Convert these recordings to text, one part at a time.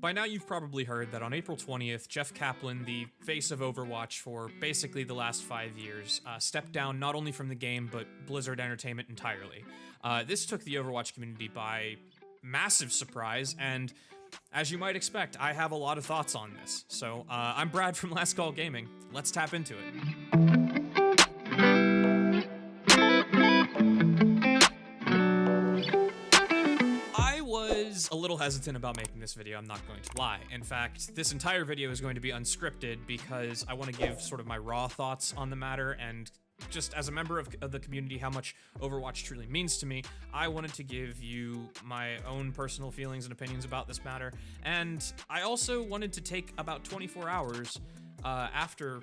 By now you've probably heard that on April 20th, Jeff Kaplan, the face of Overwatch for basically the last 5 years, stepped down not only from the game, but Blizzard Entertainment entirely. This took the Overwatch community by massive surprise, and as you might expect, I have a lot of thoughts on this. So, I'm Brad from Last Call Gaming. Let's tap into it. A little hesitant about making this video, I'm not going to lie. In fact, this entire video is going to be unscripted because I want to give sort of my raw thoughts on the matter, and just as a member of the community, how much Overwatch truly means to me, I wanted to give you my own personal feelings and opinions about this matter. And I also wanted to take about 24 hours after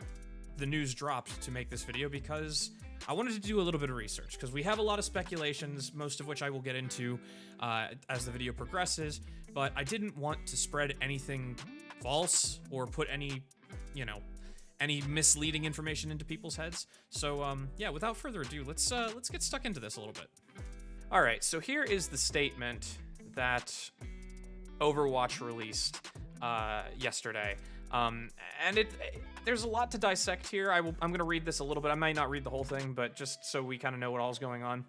the news dropped to make this video because I wanted to do a little bit of research, because we have a lot of speculations, most of which I will get into as the video progresses, but I didn't want to spread anything false or put any misleading information into people's heads. So yeah, without further ado, let's get stuck into this a little bit. All right, so here is the statement that Overwatch released yesterday. And there's a lot to dissect here. I'm going to read this a little bit. I might not read the whole thing, but just so we kind of know what all's going on.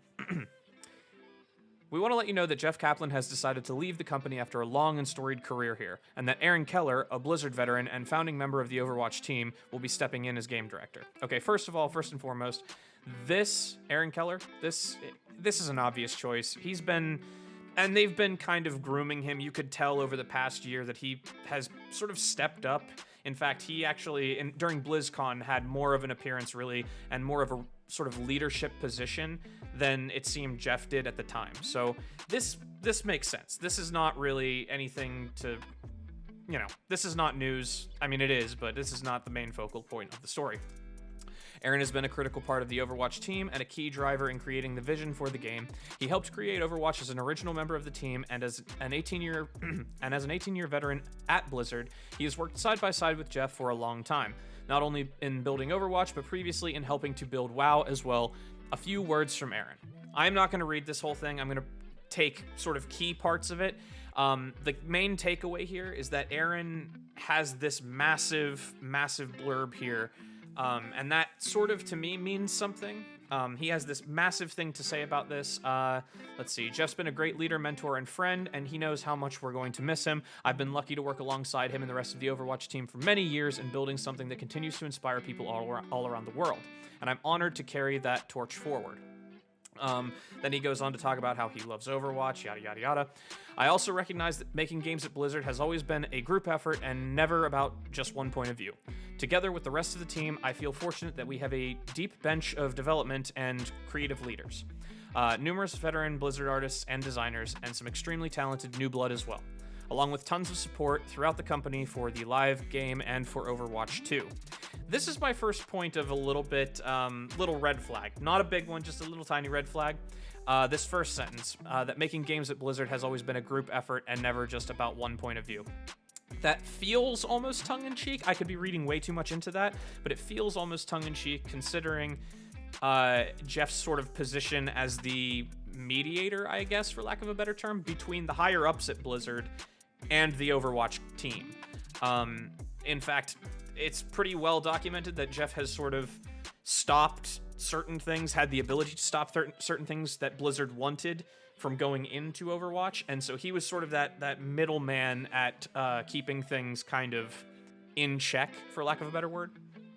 We want to let you know that Jeff Kaplan has decided to leave the company after a long and storied career here, and that Aaron Keller, a Blizzard veteran and founding member of the Overwatch team, will be stepping in as game director. Okay, first and foremost, Aaron Keller, this is an obvious choice. And they've been kind of grooming him. You could tell over the past year that he has sort of stepped up. In fact, he actually, during BlizzCon, had more of an appearance, really, and more of a sort of leadership position than it seemed Jeff did at the time. So this makes sense. This is not really anything to, this is not news. I mean, it is, but this is not the main focal point of the story. Aaron has been a critical part of the Overwatch team and a key driver in creating the vision for the game. He helped create Overwatch as an original member of the team, and as an 18-year veteran at Blizzard, he has worked side by side with Jeff for a long time, not only in building Overwatch, but previously in helping to build WoW as well. A few words from Aaron. I'm not going to read this whole thing. I'm going to take sort of key parts of it. The main takeaway here is that Aaron has this massive blurb here. And that sort of, to me, means something. He has this massive thing to say about this. Let's see. Jeff's been a great leader, mentor, and friend, and he knows how much we're going to miss him. I've been lucky to work alongside him and the rest of the Overwatch team for many years in building something that continues to inspire people all around the world. And I'm honored to carry that torch forward. Then he goes on to talk about how he loves Overwatch, yada, yada, yada. I also recognize that making games at Blizzard has always been a group effort and never about just one point of view. Together with the rest of the team, I feel fortunate that we have a deep bench of development and creative leaders, numerous veteran Blizzard artists and designers, and some extremely talented new blood as well, along with tons of support throughout the company for the live game and for Overwatch 2. This is my first point of a little red flag. Not a big one, just a little tiny red flag. This first sentence, that making games at Blizzard has always been a group effort and never just about one point of view. That feels almost tongue-in-cheek. I could be reading way too much into that, but it feels almost tongue-in-cheek considering Jeff's sort of position as the mediator, I guess, for lack of a better term, between the higher-ups at Blizzard and the Overwatch team. In fact, it's pretty well documented that Jeff has sort of stopped certain things, had the ability to stop certain things that Blizzard wanted from going into Overwatch, and so he was sort of that middleman at keeping things kind of in check, for lack of a better word.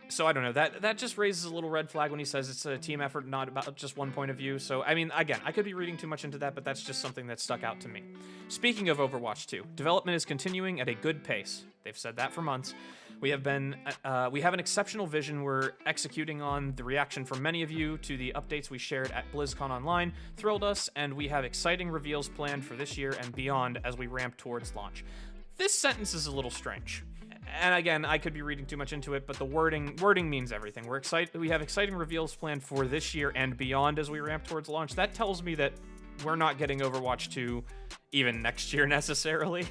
So I don't know, that just raises a little red flag when he says it's a team effort, not about just one point of view. So, I mean, again, I could be reading too much into that, but that's just something that stuck out to me. Speaking of Overwatch 2, development is continuing at a good pace. They've said that for months. We have an exceptional vision we're executing on. The reaction from many of you to the updates we shared at BlizzCon Online thrilled us, and we have exciting reveals planned for this year and beyond as we ramp towards launch. This sentence is a little strange. And again, I could be reading too much into it, but the wording means everything. We have exciting reveals planned for this year and beyond as we ramp towards launch. That tells me that we're not getting Overwatch 2 even next year necessarily.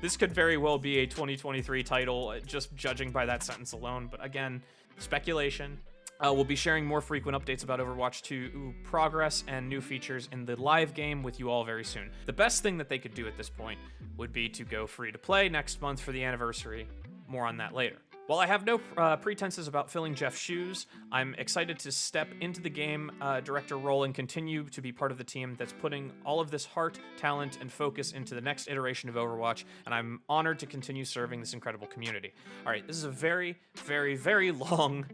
This could very well be a 2023 title, just judging by that sentence alone. But again, speculation. We'll be sharing more frequent updates about Overwatch 2 progress and new features in the live game with you all very soon. The best thing that they could do at this point would be to go free to play next month for the anniversary. More on that later. While I have no pretenses about filling Jeff's shoes, I'm excited to step into the game director role and continue to be part of the team that's putting all of this heart, talent, and focus into the next iteration of Overwatch, and I'm honored to continue serving this incredible community. All right, this is a very, very, very long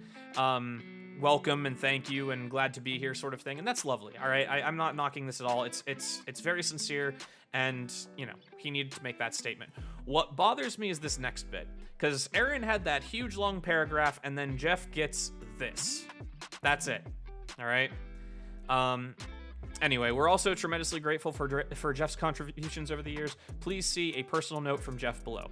welcome and thank you and glad to be here sort of thing, and that's lovely. All right, I'm not knocking this at all. It's very sincere, and you know, he needed to make that statement. What bothers me is this next bit, because Aaron had that huge long paragraph, and then Jeff gets this. That's it. All right. Anyway, we're also tremendously grateful for Jeff's contributions over the years. Please see a personal note from Jeff below.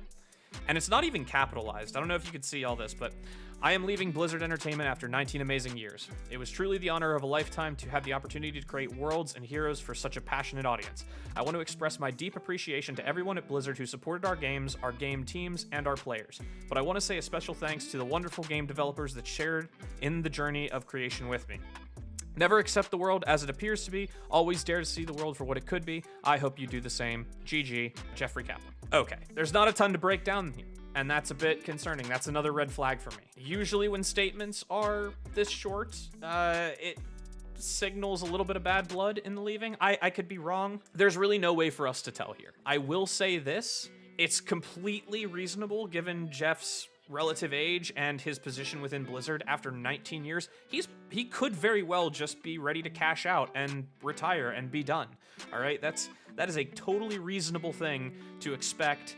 And it's not even capitalized. I don't know if you could see all this, but I am leaving Blizzard Entertainment after 19 amazing years. It was truly the honor of a lifetime to have the opportunity to create worlds and heroes for such a passionate audience. I want to express my deep appreciation to everyone at Blizzard who supported our games, our game teams, and our players. But I want to say a special thanks to the wonderful game developers that shared in the journey of creation with me. Never accept the world as it appears to be. Always dare to see the world for what it could be. I hope you do the same. GG, Jeffrey Kaplan. Okay, there's not a ton to break down here, and that's a bit concerning. That's another red flag for me. Usually when statements are this short, it signals a little bit of bad blood in the leaving. I could be wrong. There's really no way for us to tell here. I will say this. It's completely reasonable given Jeff's relative age and his position within Blizzard after 19 years. He could very well just be ready to cash out and retire and be done. All right, that is a totally reasonable thing to expect.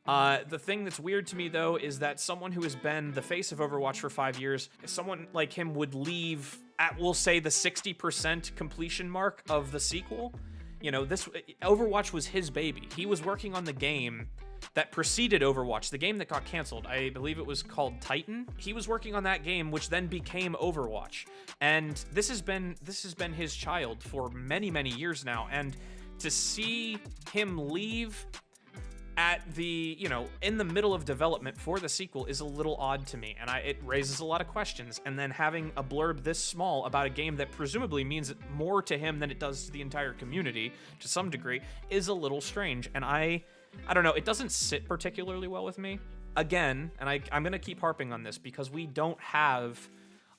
The thing that's weird to me though is that someone who has been the face of Overwatch for 5 years, someone like him would leave at, we'll say, the 60% completion mark of the sequel. You know, this Overwatch was his baby. He was working on the game that preceded Overwatch, the game that got canceled. I believe it was called Titan. He was working on that game, which then became Overwatch. And this has been his child for many, many years now. And to see him leave at the, you know, in the middle of development for the sequel is a little odd to me, and it raises a lot of questions. And then having a blurb this small about a game that presumably means more to him than it does to the entire community to some degree is a little strange. And I don't know, it doesn't sit particularly well with me. Again, and I'm going to keep harping on this because we don't have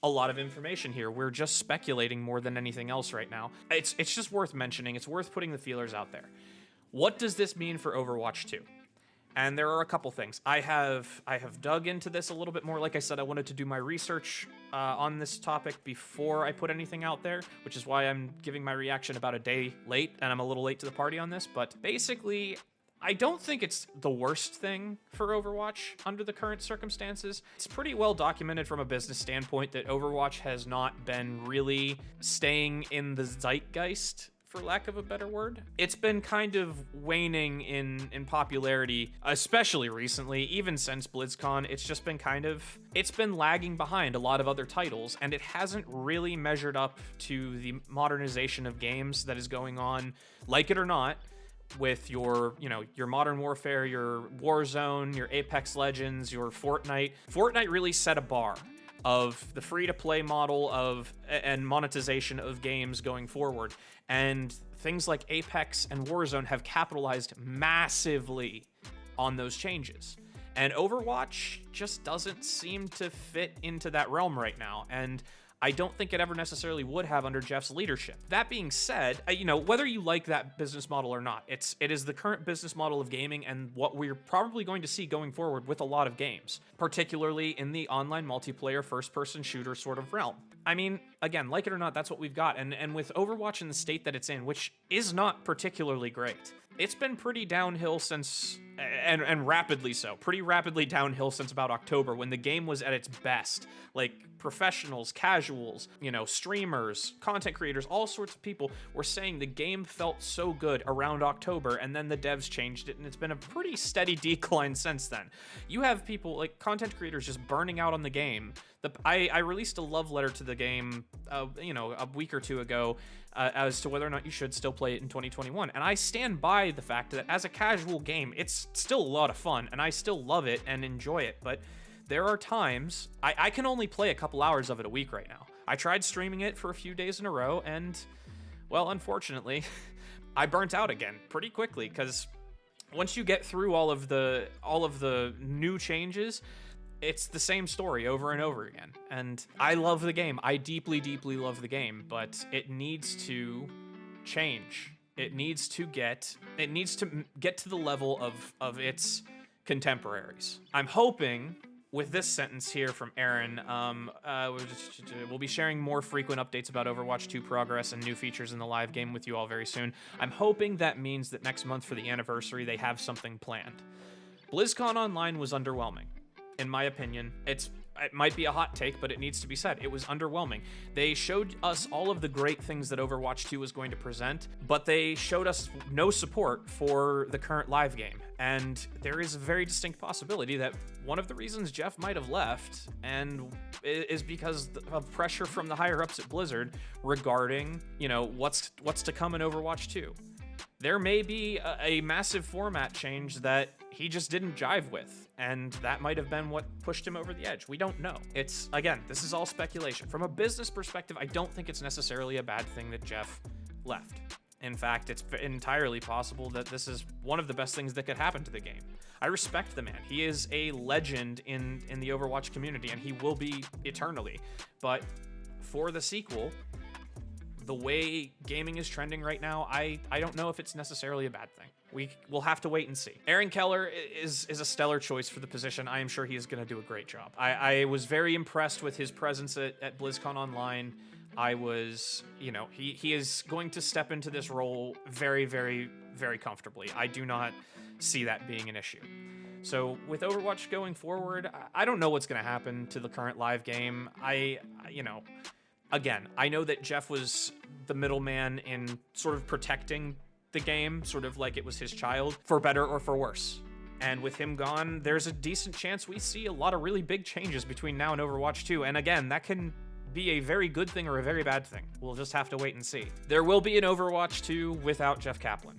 a lot of information here. We're just speculating more than anything else right now. It's just worth mentioning. It's worth putting the feelers out there. What does this mean for Overwatch 2? And there are a couple things. I have dug into this a little bit more. Like I said, I wanted to do my research on this topic before I put anything out there, which is why I'm giving my reaction about a day late, and I'm a little late to the party on this. But basically, I don't think it's the worst thing for Overwatch under the current circumstances. It's pretty well documented from a business standpoint that Overwatch has not been really staying in the zeitgeist, for lack of a better word. It's been kind of waning in popularity, especially recently. Even since BlizzCon, it's been lagging behind a lot of other titles, and it hasn't really measured up to the modernization of games that is going on, like it or not, with your Modern Warfare, your Warzone, your Apex Legends, your Fortnite. Fortnite really set a bar of the free-to-play model and monetization of games going forward. And things like Apex and Warzone have capitalized massively on those changes. And Overwatch just doesn't seem to fit into that realm right now. And I don't think it ever necessarily would have under Jeff's leadership. That being said, whether you like that business model or not, it is the current business model of gaming and what we're probably going to see going forward with a lot of games, particularly in the online multiplayer first-person shooter sort of realm. I mean, again, like it or not, that's what we've got. And with Overwatch in the state that it's in, which is not particularly great, it's been pretty downhill since, and rapidly so, pretty rapidly downhill since about October, when the game was at its best. Like, professionals, casuals, streamers, content creators, all sorts of people were saying the game felt so good around October, and then the devs changed it, and it's been a pretty steady decline since then. You have people, like content creators, just burning out on the game. I released a love letter to the game, a week or two ago, as to whether or not you should still play it in 2021. And I stand by the fact that as a casual game, it's still a lot of fun, and I still love it and enjoy it. But there are times I can only play a couple hours of it a week right now. I tried streaming it for a few days in a row, and, well, unfortunately, I burnt out again pretty quickly, because once you get through all of the new changes, it's the same story over and over again. And I love the game. I deeply, deeply love the game, but it needs to change. It needs to get to the level of its contemporaries. I'm hoping with this sentence here from Aaron, we'll be sharing more frequent updates about Overwatch 2 progress and new features in the live game with you all very soon. I'm hoping that means that next month for the anniversary, they have something planned. BlizzCon Online was underwhelming, in my opinion. It might be a hot take, but it needs to be said. It was underwhelming. They showed us all of the great things that Overwatch 2 was going to present, but they showed us no support for the current live game. And there is a very distinct possibility that one of the reasons Jeff might have left is because of pressure from the higher ups at Blizzard regarding, what's to come in Overwatch 2. There may be a massive format change that he just didn't jive with, and that might have been what pushed him over the edge. We don't know. Again, this is all speculation. From a business perspective, I don't think it's necessarily a bad thing that Jeff left. In fact, it's entirely possible that this is one of the best things that could happen to the game. I respect the man. He is a legend in the Overwatch community, and he will be eternally. But for the sequel, the way gaming is trending right now, I don't know if it's necessarily a bad thing. We'll have to wait and see. Aaron Keller is a stellar choice for the position. I am sure he is going to do a great job. I was very impressed with his presence at BlizzCon Online. He is going to step into this role very, very, very comfortably. I do not see that being an issue. So with Overwatch going forward, I don't know what's going to happen to the current live game. Again, I know that Jeff was the middleman in sort of protecting the game, sort of like it was his child, for better or for worse. And with him gone, there's a decent chance we see a lot of really big changes between now and Overwatch 2. And again, that can be a very good thing or a very bad thing. We'll just have to wait and see. There will be an Overwatch 2 without Jeff Kaplan.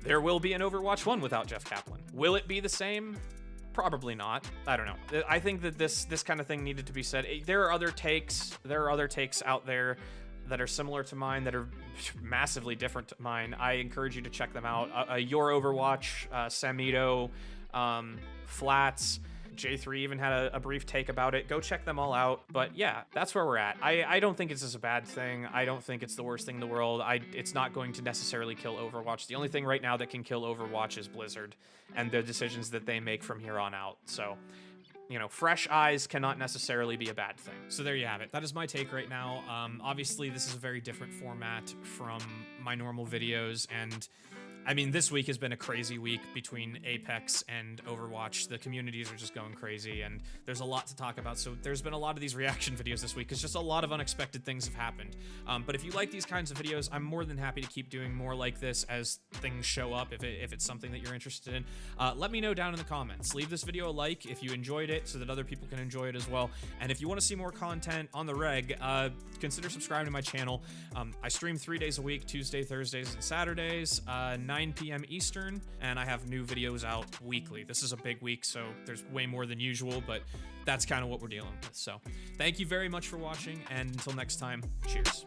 There will be an Overwatch 1 without Jeff Kaplan. Will it be the same? Probably not. I don't know. I think that this kind of thing needed to be said. There are other takes out there that are similar to mine, that are massively different to mine. I encourage you to check them out. Your Overwatch, Samito, Flats, J3 even had a brief take about it. Go check them all out. But yeah, that's where we're at. I don't think this is a bad thing. I don't think it's the worst thing in the world. It's not going to necessarily kill Overwatch. The only thing right now that can kill Overwatch is Blizzard and the decisions that they make from here on out. So, fresh eyes cannot necessarily be a bad thing. So there you have it. That is my take right now. Obviously, this is a very different format from my normal videos, and I mean, this week has been a crazy week between Apex and Overwatch. The communities are just going crazy, and there's a lot to talk about. So there's been a lot of these reaction videos this week, because just a lot of unexpected things have happened. But if you like these kinds of videos, I'm more than happy to keep doing more like this as things show up, if it's something that you're interested in. Let me know down in the comments. Leave this video a like if you enjoyed it, so that other people can enjoy it as well. And if you want to see more content on the reg, consider subscribing to my channel. I stream 3 days a week, Tuesday, Thursdays, and Saturdays, 9 p.m. Eastern, and I have new videos out weekly. This is a big week, so there's way more than usual, but that's kind of what we're dealing with. So thank you very much for watching, and until next time, cheers.